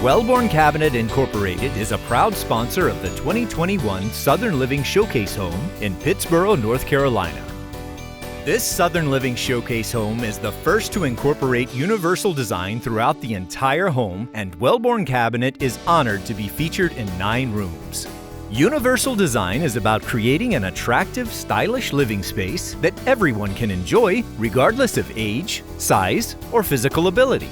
Wellborn Cabinet Incorporated is a proud sponsor of the 2021 Southern Living Showcase Home in Pittsboro, North Carolina. This Southern Living Showcase home is the first to incorporate universal design throughout the entire home, and Wellborn Cabinet is honored to be featured in 9 rooms. Universal design is about creating an attractive, stylish living space that everyone can enjoy regardless of age, size, or physical ability.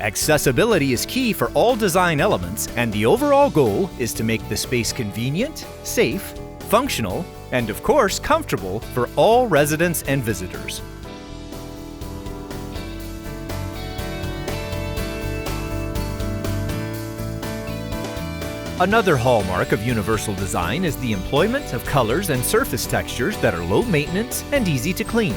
Accessibility is key for all design elements, and the overall goal is to make the space convenient, safe, functional, and of course comfortable for all residents and visitors. Another hallmark of universal design is the employment of colors and surface textures that are low maintenance and easy to clean.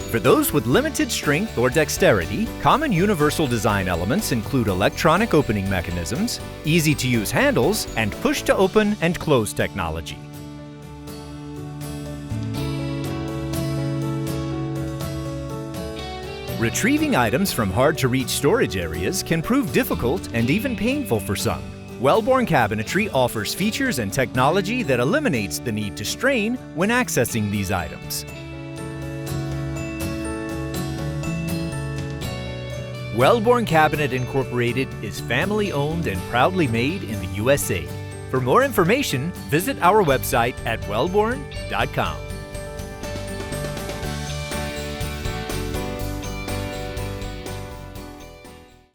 For those with limited strength or dexterity, common universal design elements include electronic opening mechanisms, easy-to-use handles, and push-to-open and close technology. Retrieving items from hard-to-reach storage areas can prove difficult and even painful for some. Wellborn Cabinetry offers features and technology that eliminates the need to strain when accessing these items. Wellborn Cabinet Incorporated is family-owned and proudly made in the USA. For more information, visit our website at wellborn.com.